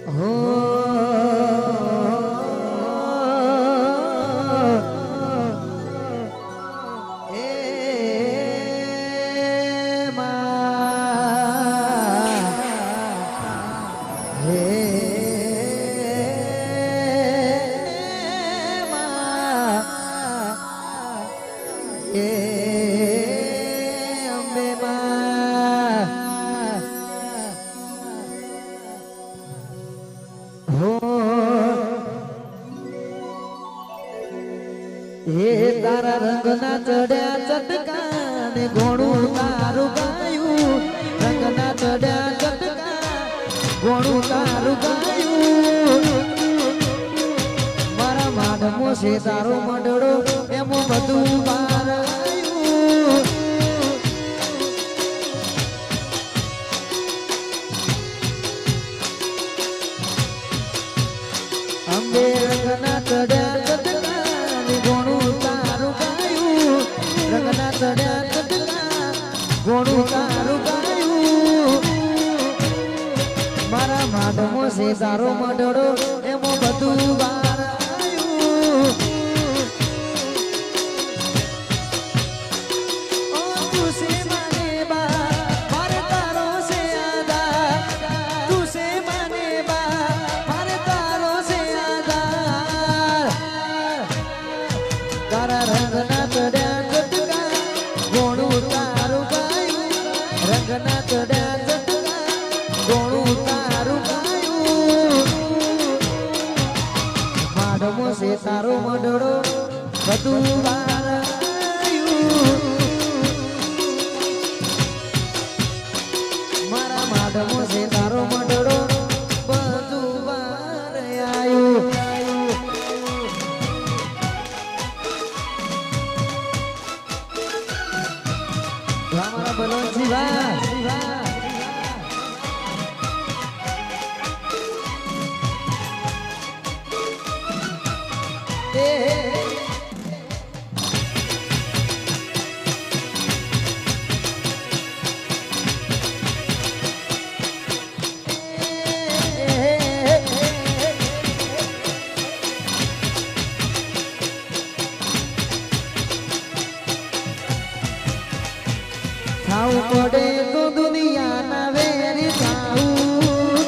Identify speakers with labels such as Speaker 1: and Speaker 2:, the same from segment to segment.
Speaker 1: હો હે તારા રંગના ચડ્યા ચટકા ને ઘોડું તારું ગાયું રંગના ચડ્યા ચટકા ઘોડું તારું ગાયું મારા માઢમો છે તારો મંડળો એમાં બધું બહાર આવ્યું અંબે રંગના ચડ્યા રંગના ચડ્યા ચટકા ઘોડું તારું ગાયું મારા માઢમો છે તારો મંડળો એમાં બધું બહાર આવ્યું ઓ તું છે માને બા મારે તારો છે આધાર તું છે માને બા મારે તારો છે આધાર તારા રંગના ચડ્યા રંગના ચડ્યા ચટકા ઘોડું તારું ગાયું માઢમો છે તારો મંડળો બધું બહાર આવ્યું મારા માઢમો છે તારો મંડળો બધું બહાર આવ્યું हमारा बलोन जीवा થાવું પડે તો દુનિયાના વેરી થાવું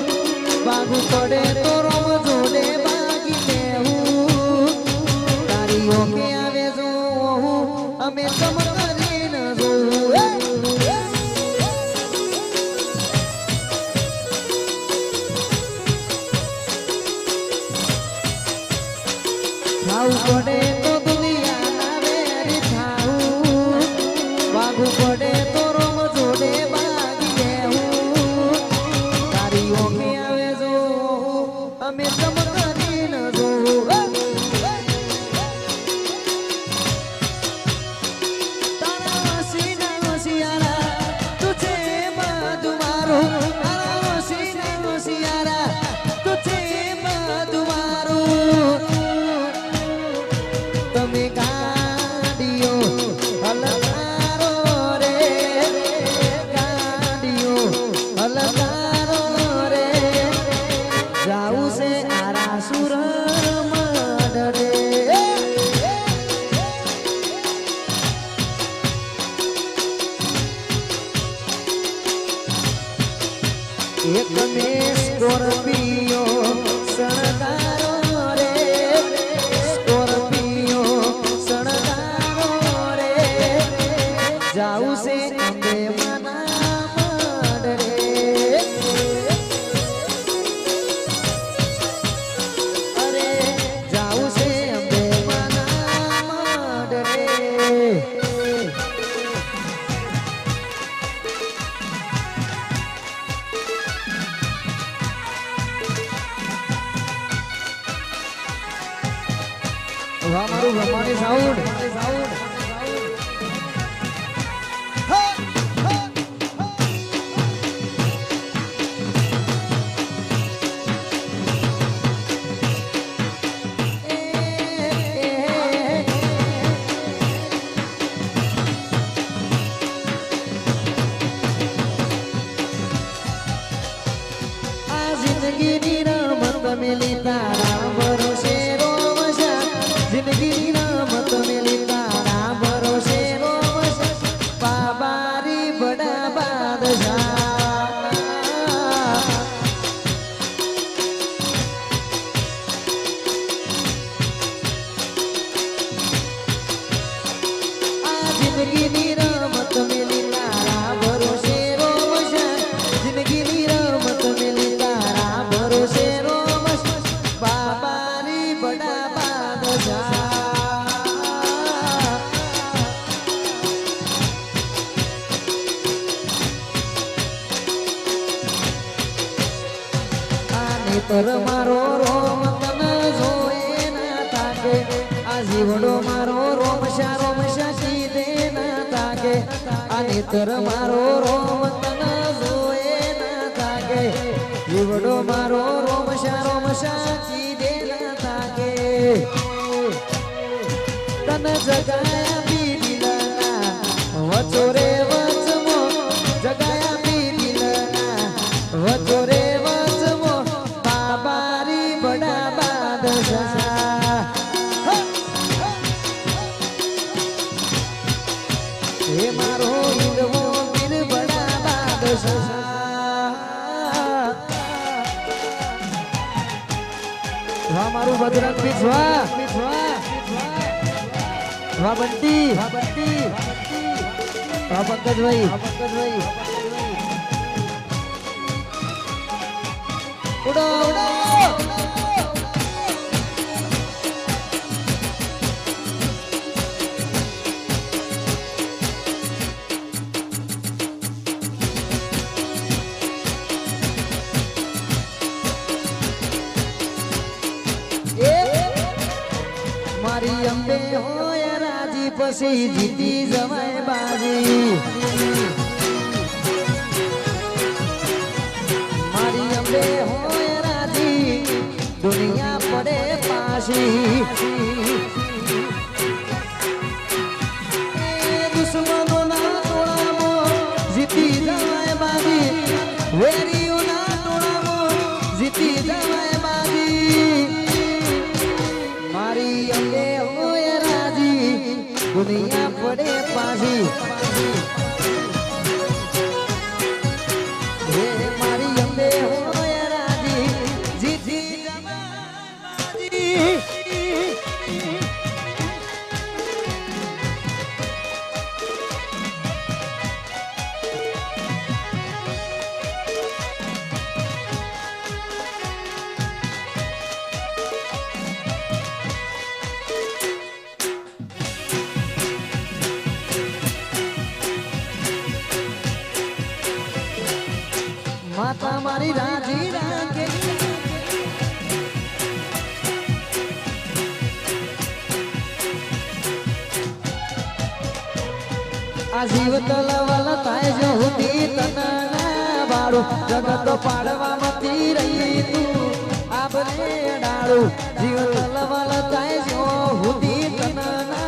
Speaker 1: ભાગવું પડે તો રમ જોડે ભાગી લેવું તારી ઓકે આવે જોવું અમે તમ કરીને જોવું થાવું પડે તો દુનિયાના વેરી થાવું ભાગવું પડે તો અમે ચમકારી ન જોવું તારા સીના સિયારા તું છે બધું મારું તારા સીના સિયારા તું છે બધું મારું તમે ગાડીઓ હલકારો રે ગાડીઓ હલકારો રે જાઉં છે આરાસુર મંડળે એક ને સ્કોર્પિયો શણગારો રે સ્કોર્પિયો શણગારો રે જાઉં છે અંબે માના મંડળે हमारू रमानी साउंड जिंदगी नी મેલી તારા ભરોસે રોમશા જિંદગી રમત મેલી તારા ભરોસે રોમશા બાબારી બડા બાદશાહ જિંદગીની રમત મેલી તારા ભરોસે રોમશા જિંદગીની રમત મેલી તારા ભરોસે રોમશા બાબારી બડા બાદશાહ આને તર મારો રોમ તને જોએ ના તાકે આ જીવડો મારો રોમશા રોમશા સીધે ના તાકે આને તર મારો રોમ તને જોએ ના તાકે જીવડો મારો રોમશા રોમશા સીધે ના તાકે તને જગાયા બીડીલના વચોરે વચમો જગાયા બીડીલના વચોરે વચમો બાબારી બડા બાદશાહ હે મારો ઈંદવો વીર બડા બાદશાહ વાહ મારું બજરંગ બીજ વાહ વાહ બંટી વાહ પંકજભાઈ ઉડો ઉડો મારી અંબે હોય રાજી પછી જીતી જવાય બાજી મારી અંબે હોય રાજી દુનિયા પડે પાછી દુશ્મનોના ટોળામાં જીતી જવાય બાજી વેરીઓના ટોળામાં જીતી જવાય બાજી મારી અંબે હોય રાજી દુનિયા પડે પાછી હે મારી અંબે હોય રાજી જીતી જવાય માતા મારી રાજી રાખે આ જીવ તલવલ થાય જો હુતી તના બાળું જગત પાડવા મતી રહી તું આબરે ડાળું જીવ તલવલ થાય જો હુતી તના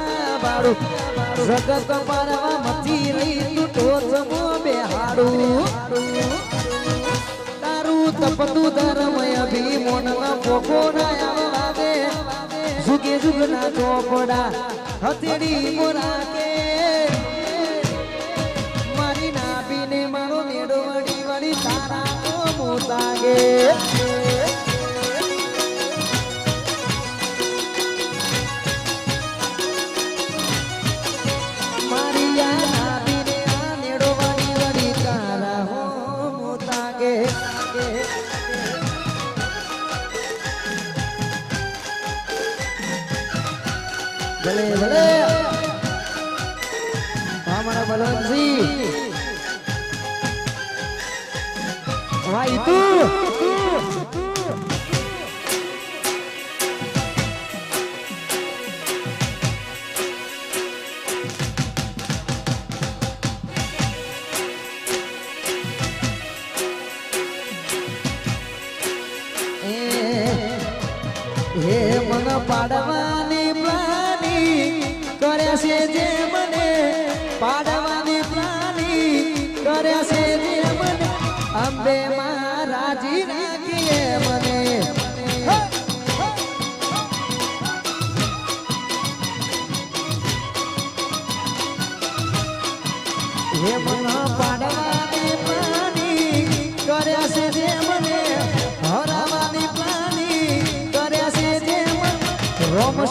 Speaker 1: બાળું જગત પાડવા મતી રહી તું ટોચમો બેહાડું તપતું ધર્મય ભી મોનના પોકો ના આવે જુગે જુગના ચોપડા હથેળી મોરા કે મારી નાભીને મારો મેળો વળી વળી તારા તો મોતાગે મારી આ નાભીને આ મેળો વળી વળી તારા હો મોતાગે ભલે ભલે હમારા બલવંતજી ભાઈ તું હે મન પાડવાની પ્લાની કર્યા છે જે મને પાડવાની પ્લાની કર્યા છે જે મને અંબે માં રાજી રાખીએ મને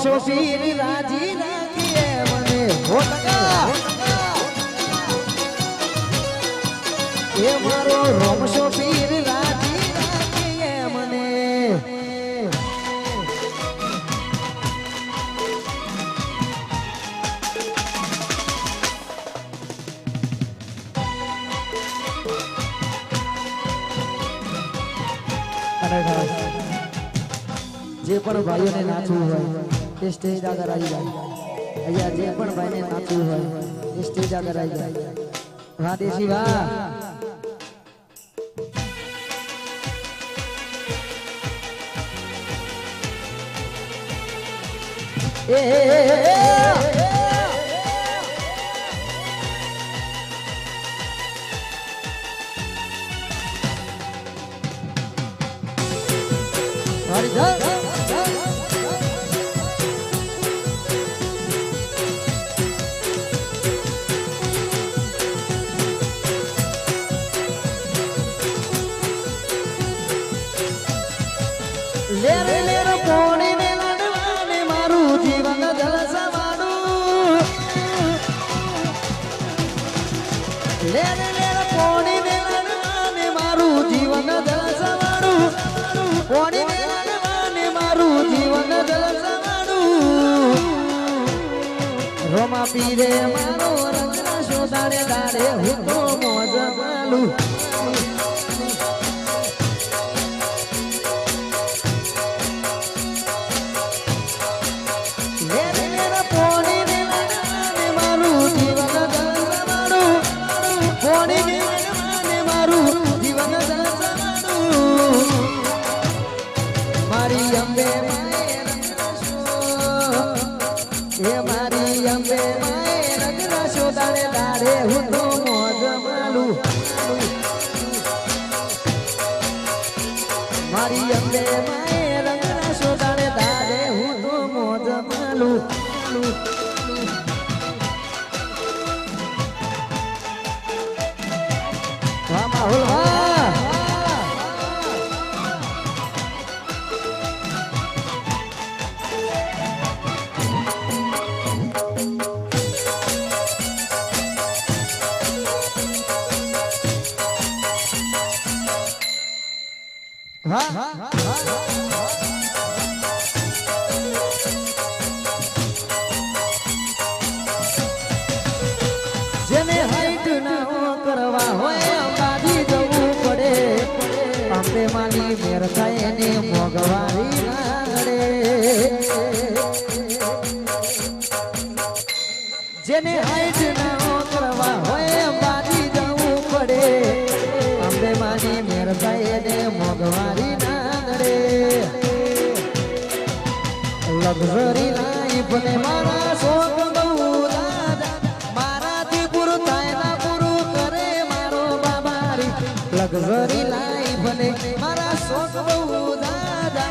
Speaker 1: રોમશો પીર રાજી રાખીએ મને હો ટકા એ મારો રોમશો પીર રાજી રાખીએ મને જે પણ ભાઈઓને નાચવું હોય તે સ્ટેજ આગળ આવી જાય અહીંયા જે પણ ભાઈને નાચવું હોય તે સ્ટેજ આગળ આવી જાય વાહ દેશી વાહ લેર લેર પોણી ને લડવાને મારું જીવન જલસવાનું લેર લેર પોણી ને લડવાને મારું જીવન જલસવાનું પોણી ને લડવાને મારું જીવન જલસવાનું રોમા પીરે મારો રંગના શોધાડે દાડે હું તો મોજ માલું મારી અંબે માએ રંગના શોધાડે દાડે હું તો મોજ માલું મારી અંબે માએ રંગના શોધાડે દાડે હું તો મોજ માલું વાહ માહોલ વાહ જેને હાઈટ ના કરવા હોય અંબાજી જવું પડે અંબે માની મેર થાય એને મોગવારી ના નડે જેને હાઈટ ના કરવા હોય અંબાજી જવું પડે અંબે માની મેર થાય એને મોગવારી ના નડે લક્ઝરી લાઈફ ને મારા શોખ બહુ દાદા મારાથી પૂરું થાય ના પૂરું કરે મારો બાબારી લક્ઝરી લાઈફ ને મારા શોખ બહુ દાદા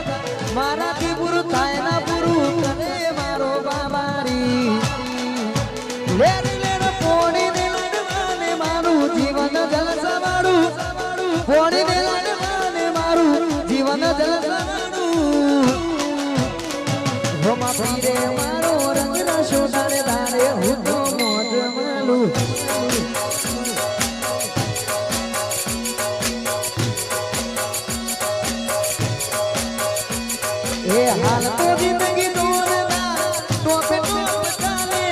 Speaker 1: મારાથી પૂરું થાય ના પૂરું કરે મારો બાબારી લેર લેર પોણી ને લડવાને મારું જીવન જલસવાળું પોણી ને લડવાને મારું જીવન જલસવાળું રોમા પીરે મારો રંગના શોધાડે દાડે હું તો મોજ માલું એ હાલ તો જિંદગી દોરદાર ટોપે ટોપ ચાલે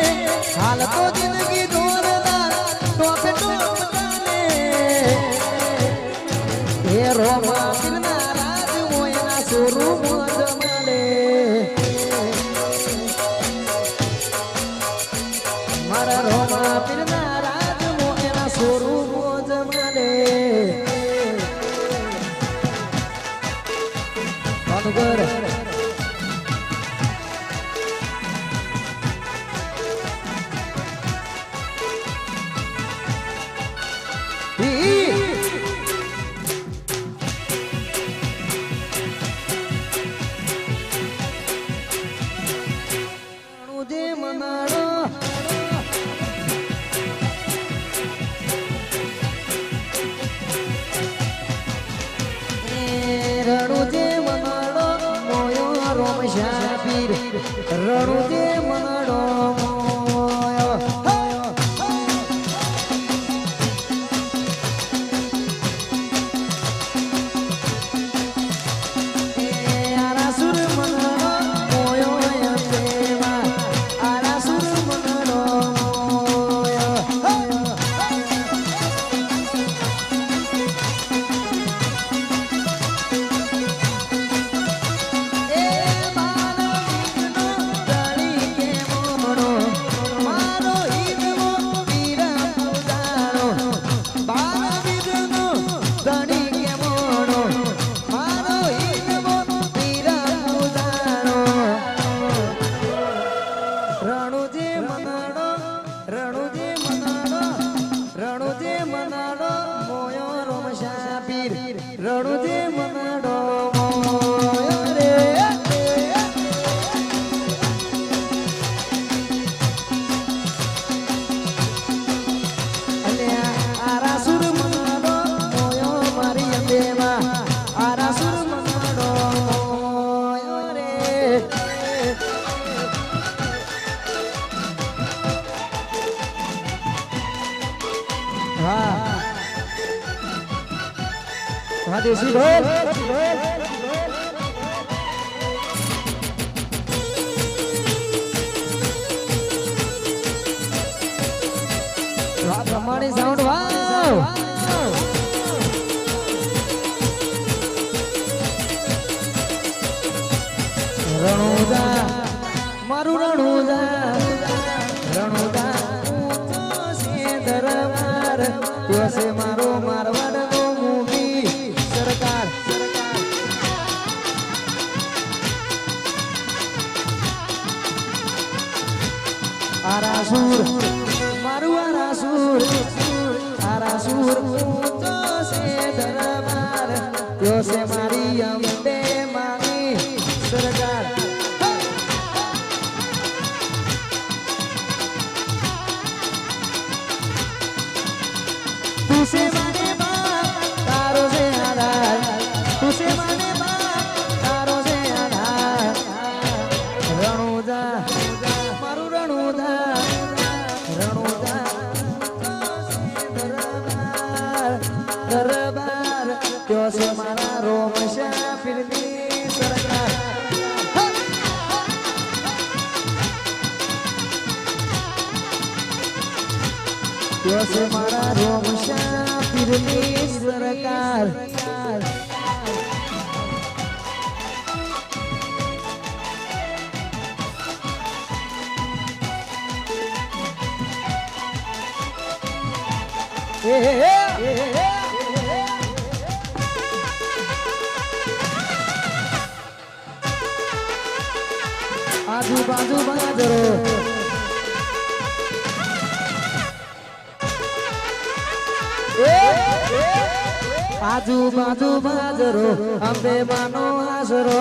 Speaker 1: હાલ તો જિંદગી દોરદાર ટોપે ટોપ ચાલે એ રોમા પીરના રાજ મોયના સોરું મોજ માલે મારા રોમા પીરના રાજ મોયના સોરું મોજ માલે અનુગર રણુજે મનાડો દેશી ઢોલ પ્રમાણે સાઉન્ડ વાવ રણુદા મારું રણુદા દરબાર દિવસે મારો મારવાડનો મૂવી સરકાર આરાસુર મારું આરાસુર ઊંચો છે દરબાર દિવસે મારી અંબે માની સરકાર तुसे माने बाप तारो से आधार तुसे माने बाप तारो से आधार रणुदा मारू रणुदा दरबार त्यो से मारा रोमशा फिल्मी सरकार त्यो से मारा रोमशा फिल्मी सरकार आजू बाजू बाजरो आजू बाजू बाजरो अंबे मानो आसरो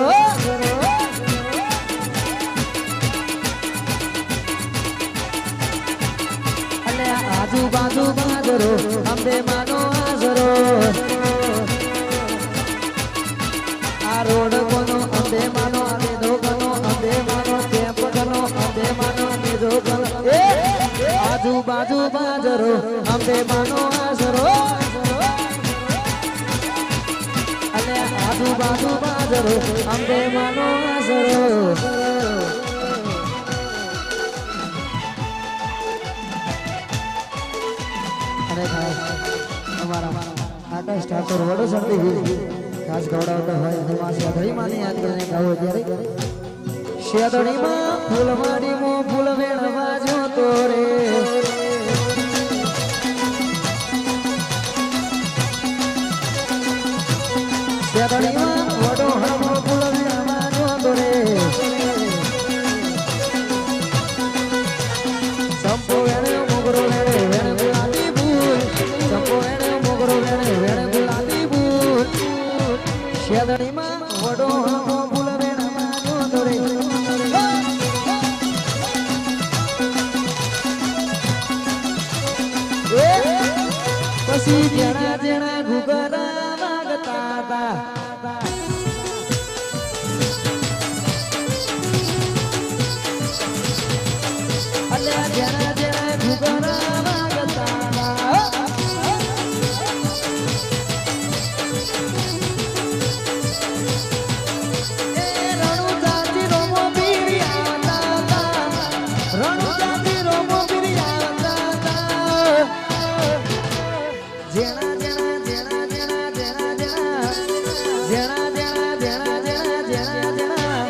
Speaker 1: अले आजू बाजू बाजरो अंबे मानो आसरो आ रोड कोनो अंबे मानो आगे दो कोनो अंबे मानो टेप कोनो अंबे मानो ने दो कोनो आजू बाजू बाजरो अंबे मानो आसरो आजू बाजू बाजरो अंबे मानो आसरो अरे भाई हमारा आकाश ठाकुर वडो संती खास गौड़ावता હોય હમા શેદડી માની યાદ કરીને ગાવો ત્યારે શેદડી માં ફૂલવાડી મો ફૂલ વેણવા જો તોરે શેદડીમાં વડો હમો ફૂલ વેણવા જો તોરે સંપો વેણે મોગરો વેણે વેણે ગુલાબી ફૂલ સંપો વેણે મોગરો વેણે વેણે ગુલાબી ફૂલ શેદડીમાં વડો હમો ફૂલ વેણવા જો તોરે પછી જેણા જેણા ઘુગરા વાગતા હતા અલ્યા જેણા જેણા ઘુગરા વાગતા હતા એ રણુજાતી રોમો પીરિયા હતા રણુજાતી રોમો પીરિયા હતા જેણા જેણા જેણા જેણા જેણા જેણા જેણા જેણા જેણા જેણા જેણા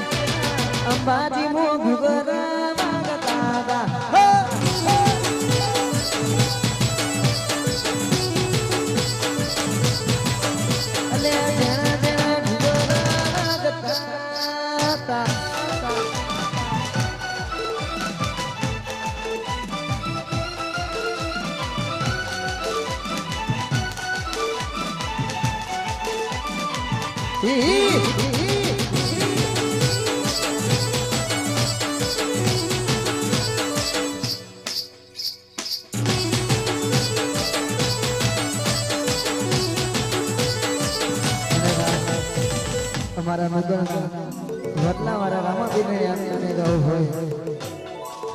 Speaker 1: અંબાજી મો ઘુગરા વાગતા હતા અલે જેણા જેણા ઘુગરા વાગતા હતા અમારા નગર વડલા વાળા રામાપીરને યાદ ગાવું હોય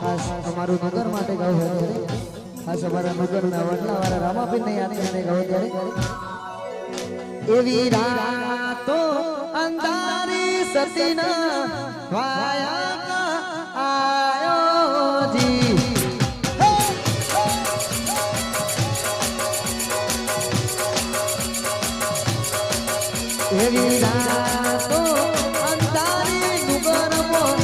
Speaker 1: ખાસ અમારું નગર માટે ગાવું હોય ખાસ અમારા નગરના વડલા વાળા રામાપીરને યાદ ગાવું ત્યારે એવી રાતો અંધારી સતીના વાયા આયો જી એવી રાતો અંધારી ડુંગરમાં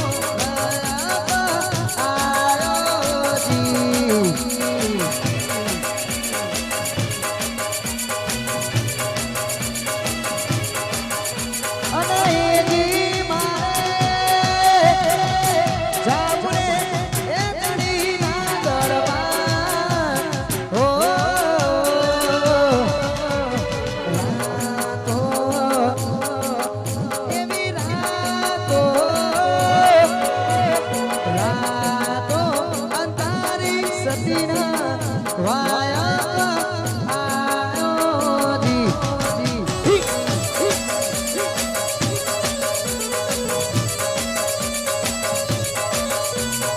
Speaker 1: વાયા આયો જી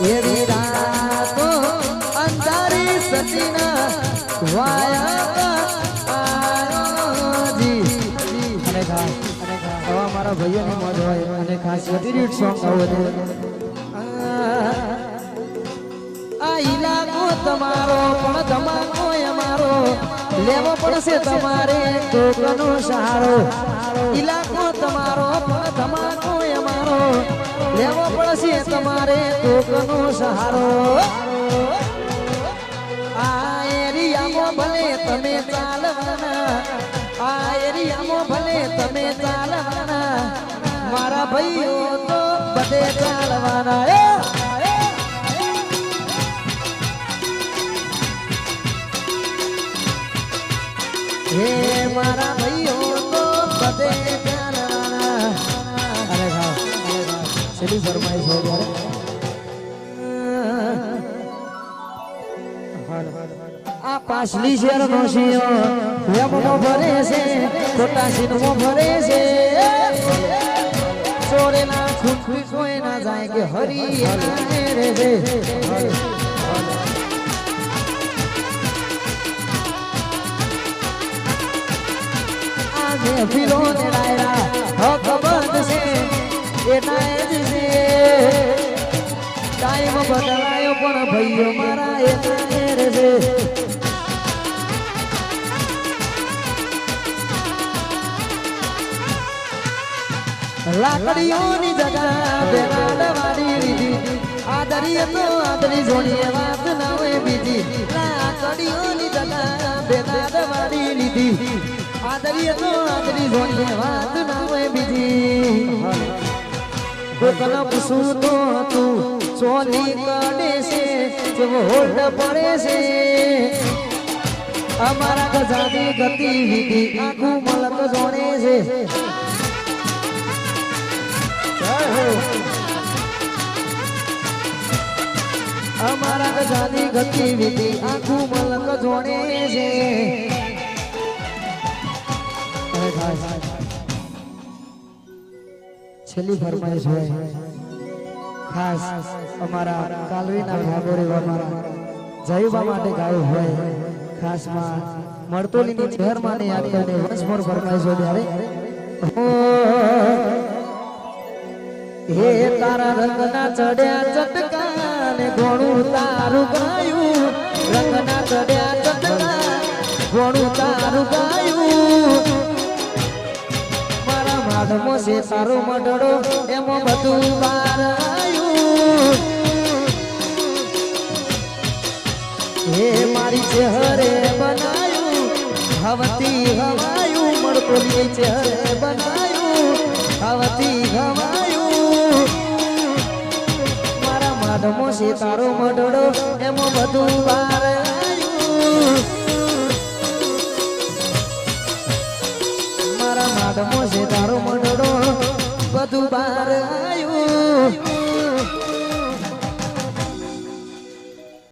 Speaker 1: એવી રાતો અંધારી સતીના વાયા જી અને આવા મારા ભાઈઓની મોજ હોય અને ખાસ વધી સોંગ આવો આ ઇલાકો તમારો પણ ધમાકો અમારો લેવો પડશે તમારે કોકનો સહારો ઇલાકો તમારો પણ ધમાકો અમારો લેવો પડશે તમારે કોકનો સહારો આ એરિયામાં ભલે તમે ચાલવાના આ એરિયામાં ભલે તમે ચાલવાના મારા ભાઈઓ તો બધે ચાલવાના હે મારા ભાઈઓ તો બધે ચાલવાના અરે હા છેલ્લી ફરમાઈશ હોય આ પાછલી શેરનો શિયો વેમનો ભરે છે ખોટા શીનમો ભરે છે ચોરેલા ખૂંટી કોઈ ના જાય કે હરી રે છે આજે ફિરો ને ડાયરા હક બંધ છે એના જ છે ટાઈમ બદલાયો પણ ભાઈઓ મારા એના રે છે લાકડીઓની જગા બેનાડવાડી લીધી આદરીએ તો આદરી જોડીએ વાત ના હોય બીજી લાકડીઓની જગા બેનાડવાડી લીધી આદરીએ તો આદરી જોડીએ વાત ના હોય બીજી કોકને પૂછું તો તું ચોલી કાઢે છે જેવો હોટ પડે છે અમારા ગજાની ગતિવિધિ આખું મલક જોડે છે અમારા ગજાની ગતિવિધિ આખું મલક જોડે છે છેલ્લી ફરમાઈશ હોય ખાસ અમારા કાલવીના ભાગોરે અમારા જયુબા માટે ગાયું હોય ખાસ માં મળતોલીની ચહેરમાં ને યાદ કરીને વંશ મોર ફરમાઈશ હોય ત્યારે હે તારા રંગના ચડ્યા ચટકા ને ઘોણું તારું ગાયું રંગના ચડ્યા ચટકા ઘોણું તારું ગાયું મારા માધમો છે તારો મડડો એમાં બધું બહાર આવ્યું હે મારી ચહેરે બનાયું હવતી હવાયું મળતોલી ચહેરે બનાયું હવતી હવાયું મારા માધમો છે તારો મડડો એમાં બધું બહાર આવ્યું મારા માધમો છે તારો મડડો બધું બહાર આવ્યું